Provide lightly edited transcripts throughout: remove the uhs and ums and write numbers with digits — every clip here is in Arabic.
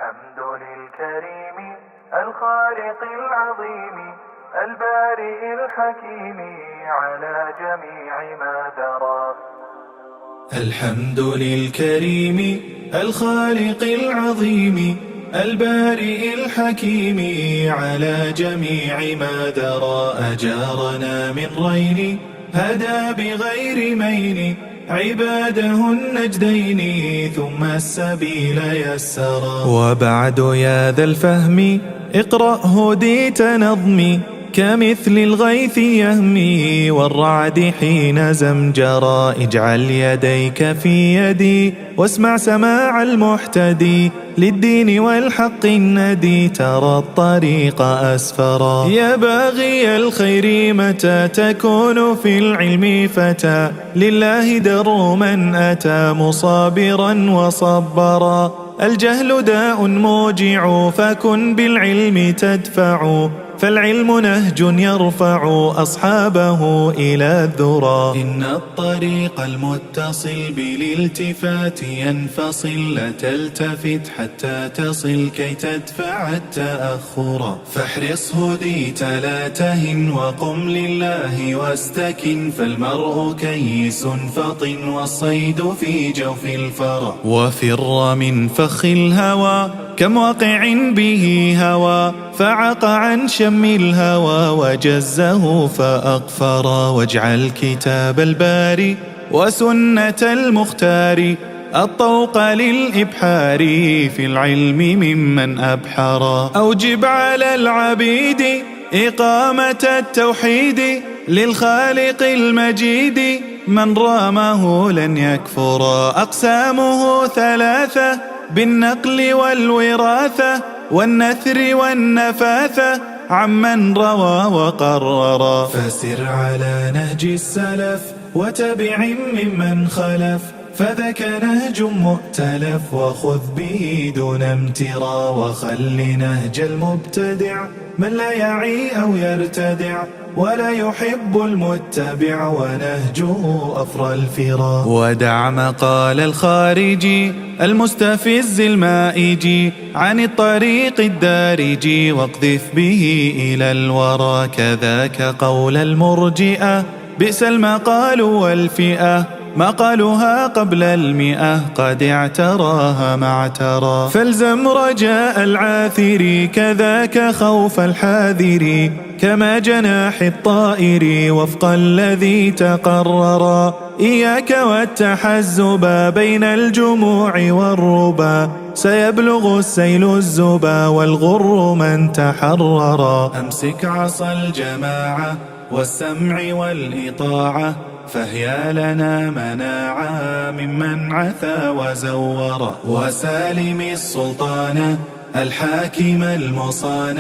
الحمد للكريم الخالق العظيم البارئ الحكيم على جميع ما درى. الحمد للكريم الخالق العظيم البارئ الحكيم على جميع ما درى. أجارنا من رين هدى بغير مين عباده النجدين ثم السبيل يسرا. وبعد يا ذا الفهم اقرأ هديت نظمي كمثل الغيث يهمي والرعد حين زمجرا. اجعل يديك في يدي واسمع سماع المحتدي للدين والحق الندي ترى الطريق أسفرا. يا باغي الخير متى تكون في العلم فتى لله در من أتى مصابرا وصبرا. الجهل داء موجع فكن بالعلم تدفع فالعلم نهج يرفع أصحابه إلى الذرى. إن الطريق المتصل بالالتفات ينفصل لا تلتفت حتى تصل كي تدفع التأخر. فاحرص هديت لا تهن وقم لله واستكن فالمرء كيس فطن والصيد في جوف الفرى. وفر من فخ الهوى كم واقع به هوى فعق عن شم الهوى وجزه فأغفرا. واجعل كتاب الباري وسنة المختار الطوق للإبحار في العلم ممن أبحرا. أوجب على العبيد إقامة التوحيد للخالق المجيد من رامه لن يكفرا. أقسامه ثلاثة بالنقل والوراثة والنثر والنفاثة عمن روى وقررا. فسر على نهج السلف وتبع ممن خلف فذاك نهج مؤتلف وخذ به دون امترا. وخل نهج المبتدع من لا يعي أو يرتدع ولا يحب المتبع ونهجه أفرى الفرا. ودع مقال الخارجي المستفز المائجي عن الطريق الدارجي واقذف به إلى الورى. كذاك قول المرجئة بئس المقال والفئة مقالها قبل 100 قد اعتراها ما اعترى. فالزم رجاء العاثر كذاك خوف الحاذر كما جناح الطائر وفق الذي تقررا. إياك والتحزب بين الجموع والربا سيبلغ السيل الزبا والغر من تحررا. أمسك عصا الجماعة والسمع والإطاعة فهي لنا مناعة ممن عثى وزورا. وسالم السلطان الحاكم المصان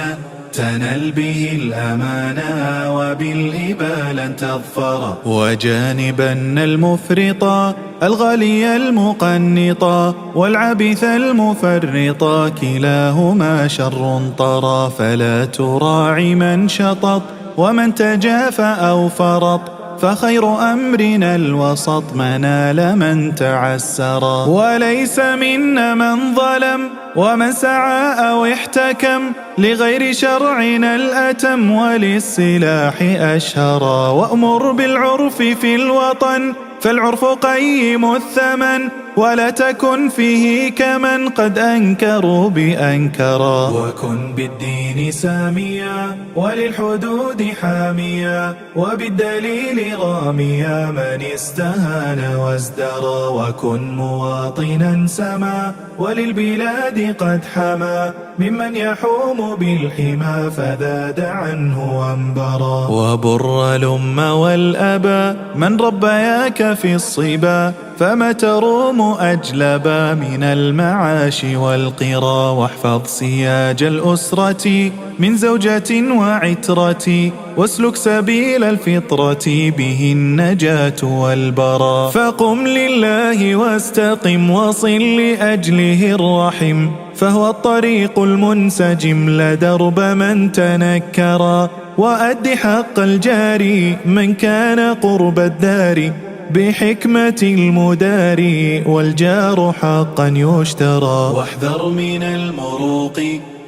تنل به الأمانة وبالهبة لن تظفر. وجانبن المفرطا الغالي المقنطا والعبث المفرطا كلاهما شر طرا. فلا تراعي من شطط ومن تجافى أو فرط فخير أمرنا الوسط منال من تعسرا. وليس منا من ظلم ومن سعى أو احتكم لغير شرعنا الأتم وللسلاح أشهرا. وأمر بالعرف في الوطن فالعرف قيم الثمن ولا تكن فيه كمن قد أنكروا بأنكرا. وكن بالدين ساميا وللحدود حاميا وبالدليل راميا من استهان وازدرا. وكن مواطنا سما وللبلاد قد حما ممن يحوم بالحما فذاد عنه وانبرا. وبر الأم والأبا من ربياك في الصبا فما تروم أجلبا من المعاش والقرا. واحفظ سياج الأسرة من زوجة وعترة واسلك سبيل الفطرة به النجاة والبرا. فقم لله واستقم وصل لأجله الرحم فهو الطريق المنسجم لا درب من تنكرا. وأد حق الجاري من كان قرب الدار بحكمة المداري والجار حقا يشترى. واحذر من المروق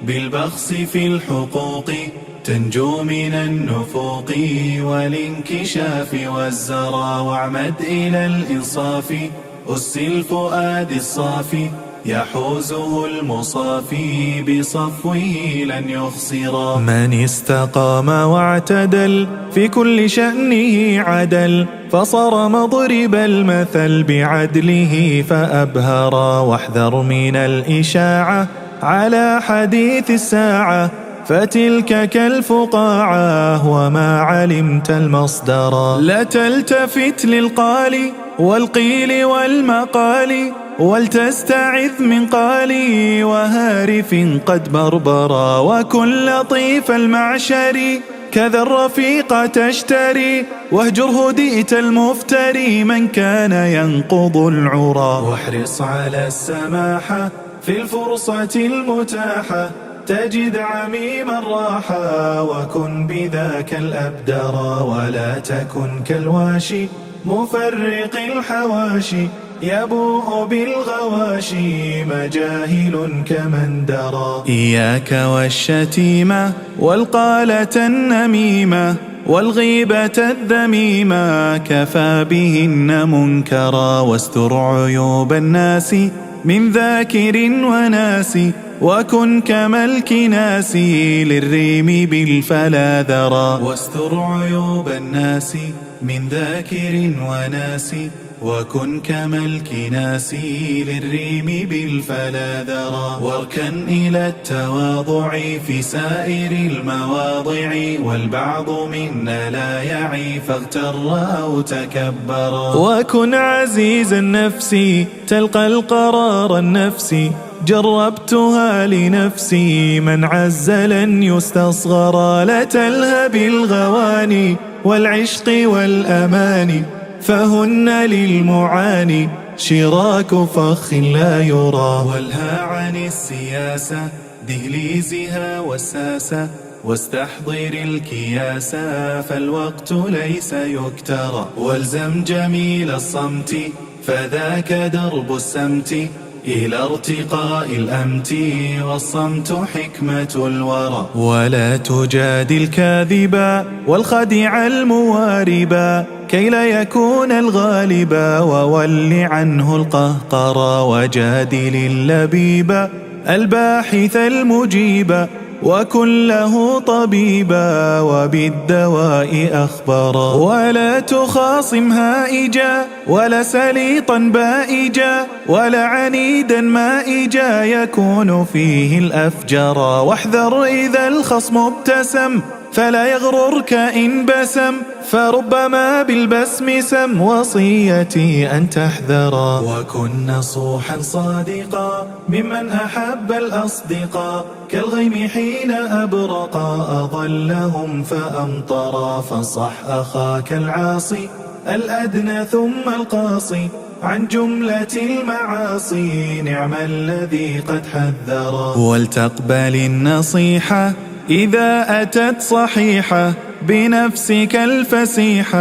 بالبخس في الحقوق تنجو من النفوق والانكشاف والزرى. واعمد إلى الإنصاف أس الفؤاد الصافي يحوزه المصافي بصفوه لن يخسرا. من استقام واعتدل في كل شأنه عدل فصار مضرب المثل بعدله فأبهرا. واحذر من الإشاعة على حديث الساعة فتلك كالفقاعة وما علمت المصدر. لا تلتفت للقال والقيل والمقال ولتستعذ من قالي وهارف قد بربرا. وكن لطيف المعشر كذا الرفيق تشتري واهجره دئت المفتري من كان ينقض العرى. واحرص على السماحة في الفرصة المتاحة تجد عميم الراحة وكن بذاك الأبدرا. ولا تكن كالواشي مفرق الحواشي يبوء بالغواشي مجاهل كمن درى. إياك والشتيمة والقالة النميمة والغيبة الذميمة كفى بهن منكرا. واستر عيوب الناس من ذاكر وناس وكن كملك ناس للريم بالفلا ذرى. واستر عيوب الناس من ذاكر وناس وكن كملك ناس للريم بالفلا ذرى. واركن إلى التواضع في سائر المواضع والبعض منا لا يعي فاغتر أو تكبرا. وكن عزيز النفس تلقى القرار النفسي جربتها لنفسي من عز لن يستصغرا. لا تلهى بالغواني والعشق والأماني فهن للمعاني شراك فخ لا يرى. والها عن السياسة دهليزها والساسة واستحضر الكياسة فالوقت ليس يكترى. والزم جميل الصمت فذاك درب السمت إلى ارتقاء الأمت والصمت حكمة الورى. ولا تجادل كاذبا والخديع المواربا كي لا يكون الغالبا وول عنه القهقرا. وجادل اللبيبا الباحث المجيبا وكن له طبيبا وبالدواء أخبرا. ولا تخاصم هائجا ولا سليطا بائجا ولا عنيدا مائجا يكون فيه الأفجرا. واحذر إذا الخصم ابتسم فلا يغررك إن بسم فربما بالبسم سم وصيتي أن تحذرا. وكن نصوحا صادقا ممن أحب الأصدقاء كالغيم حين أبرقا أظلهم فأمطرا. فانصح أخاك العاصي الأدنى ثم القاصي عن جملة المعاصي نعم الذي قد حذرا. ولتقبل النصيحة إذا أتت صحيحة بنفسك الفسيحة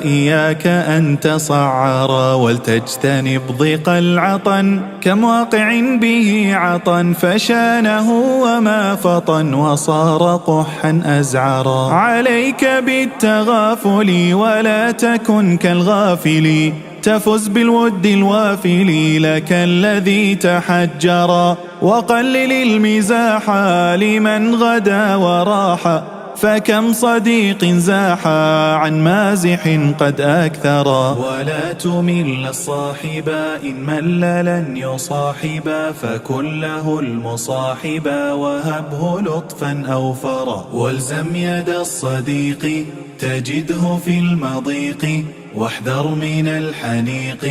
إياك أن تصعرا. ولتجتنب ضيق العطن كم واقع به عطن فشانه وما فطن وصار قحا أزعرا. عليك بالتغافل ولا تكن كالغافل تفز بالود الوافل لك الذي تحجرا. وقلل المزاح لمن غدا وراح فكم صديق زاح عن مازح قد أكثرا. ولا تمل الصاحبا إن مل لن يصاحبا فكن له المصاحبا وهبه لطفا أوفرا. والزم يد الصديق تجده في المضيق واحذر من الحنيق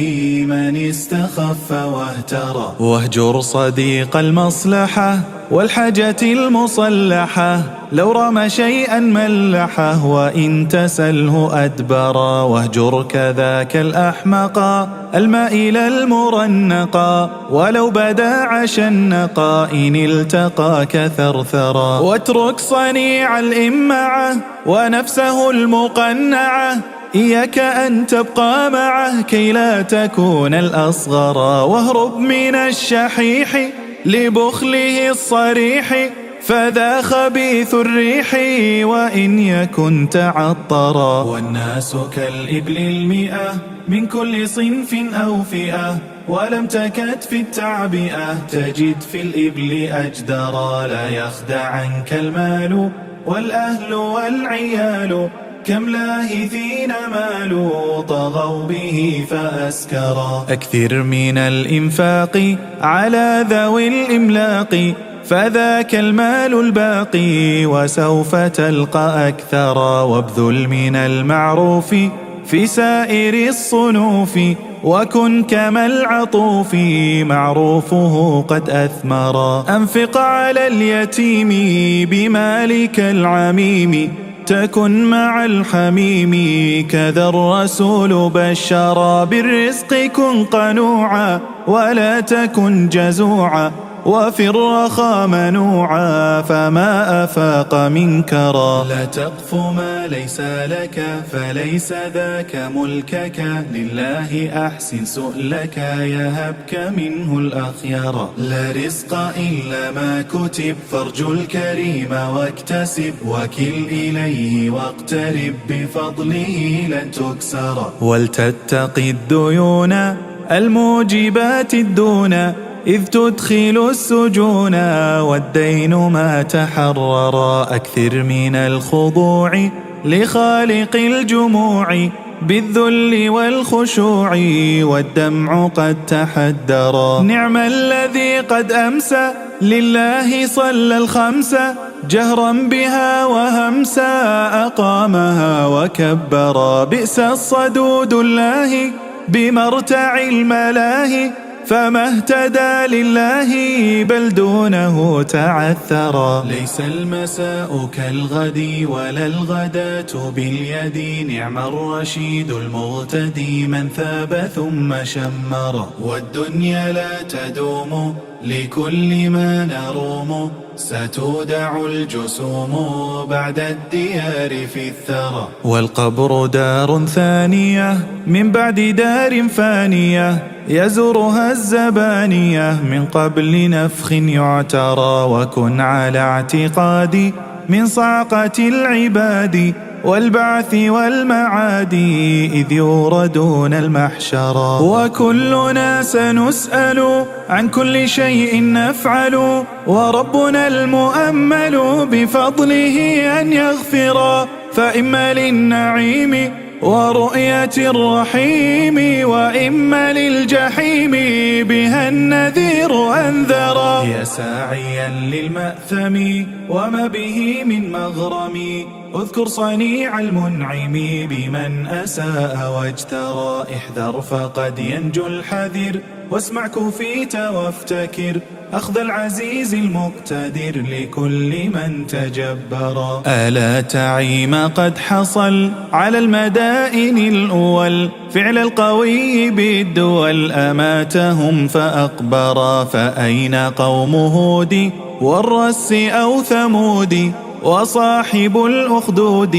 من استخف واهترى. واهجر صديق المصلحة والحاجة المصلحة لو رمى شيئا ملحه وإن تسله أدبرا. واهجر كذاك الأحمقا المائل المرنقا ولو بدا عشنقا إن التقاك ثرثرا. واترك صنيع الإمعة ونفسه المقنعة إياك أن تبقى معه كي لا تكون الأصغر، واهرب من الشحيح لبخله الصريح، فذا خبيث الريح وإن يكن تعطرا. والناس كالإبل المئة من كل صنف أو فئة، ولم تكد في التعبئة تجد في الإبل أجدرا. لا يخدعنك المال والأهل والعيال، كم لاهثين مالوا طغوا به فأسكرا. أكثر من الإنفاق على ذوي الإملاق، فذاك المال الباقي وسوف تلقى أكثرا. وابذل من المعروف في سائر الصنوف، وكن كما العطوف معروفه قد أثمرا. أنفق على اليتيم بمالك العميم، تكن مع الحميم كذا الرسول بشرا. بالرزق كن قنوعا ولا تكن جزوعا، وفي الرخاء منوعا فما أفاق منكرا. لا تقف ما ليس لك فليس ذاك ملكك، لله أحسن سؤلك يهبك منه الأخيار. لا رزق إلا ما كتب فارجو الكريم واكتسب، وكل إليه واقترب بفضله لن تكسر. ولتتق الديون الموجبات الدون، إذ تدخل السجون والدين ما تحررا. أكثر من الخضوع لخالق الجموع، بالذل والخشوع والدمع قد تحدرا. نعم الذي قد أمسى لله صلى الخمس، جهرا بها وهمسا أقامها وكبرا. بئس الصدود الله بمرتع الملاهي، فما اهتدى لله بل دونه تعثرا. ليس المساء كالغد ولا الغداة باليد، نعم الرشيد المغتدي من ثاب ثم شمر. والدنيا لا تدوم لكل ما نروم، ستودع الجسوم بعد الديار في الثرى. والقبر دار ثانية من بعد دار فانية، يزورها الزبانية من قبل نفخ يعترى. وكن على اعتقاد من صعقة العباد والبعث والمعاد، إذ يوردون المحشرا. وكلنا سنسأل عن كل شيء نفعل، وربنا المؤمل بفضله أن يغفرا. فإما للنعيم ورؤية الرحيم، وإما للجحيم بها النذير أنذرا. يا ساعيا للمأثم وما به من مغرم، اذكر صنيع المنعم بمن أساء واجترى. احذر فقد ينجو الحذر، واسمع كفيت وافتكر أخذ العزيز المقتدر لكل من تجبرا. ألا تعيم قد حصل على المدائن الأول، فعل القوي بالدول أماتهم فأقبرا. فأين قوم هود والرس أو ثمود، وصاحب الأخدود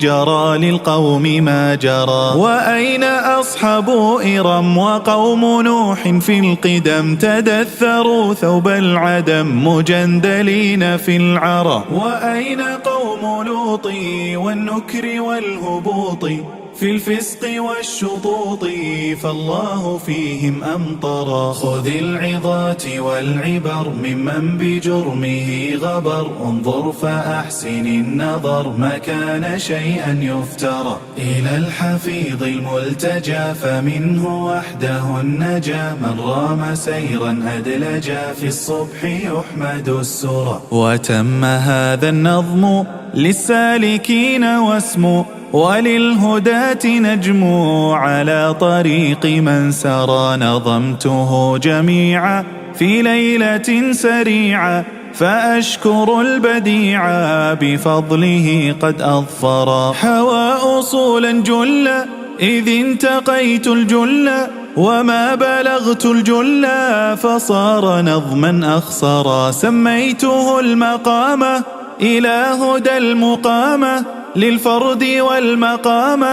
جرى للقوم ما جرى. وأين أصحاب إرم وقوم نوح في القدم، تدثروا ثوب العدم مجندلين في العرى. وأين قوم لوط والنكر والهبوط، في الفسق والشطوط فالله فيهم أمطرا. خذ العظات والعبر ممن بجرمه غبر، انظر فأحسن النظر ما كان شيئا يفترى. إلى الحفيظ الملتجى فمنه وحده النجا، من رام سيرا أدلجا في الصبح يحمد السرى. وتم هذا النظم للسالكين واسم، وللهداة نجم على طريق من سرى. نظمته جميعا في ليلة سريعة، فأشكر البديع بفضله قد أظفرا. حوى أصولا جلا إذ انتقيت الجلا، وما بلغت الجلا فصار نظما أخصرا. سميته المقامة إلى هدى المقامة، للفرد والمقام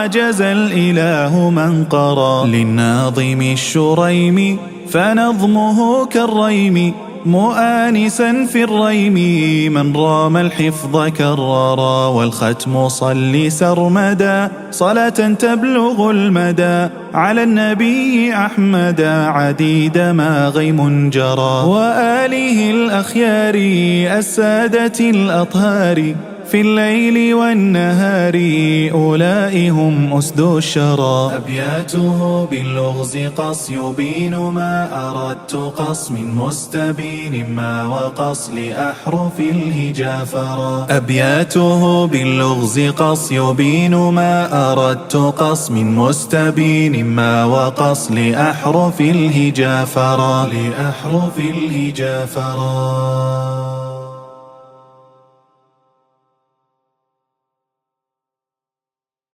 جزى الإله من قرى للناظم الشريم فنظمه كالريم مؤانسا في الريم من رام الحفظ كررا والختم صل سرمدا صلاة تبلغ المدى على النبي أحمد عديد ما غيم جرى وآله الأخيار السادة الأطهار في الليل والنهار أولئك هم أسد الشرى أبياته باللغز قص يبين ما أردت قص من مستبين ما وقص لأحرف الهجا فرا أبياته باللغز قص يبين ما أردت قص من مستبين ما وقص لأحرف الهجا فرا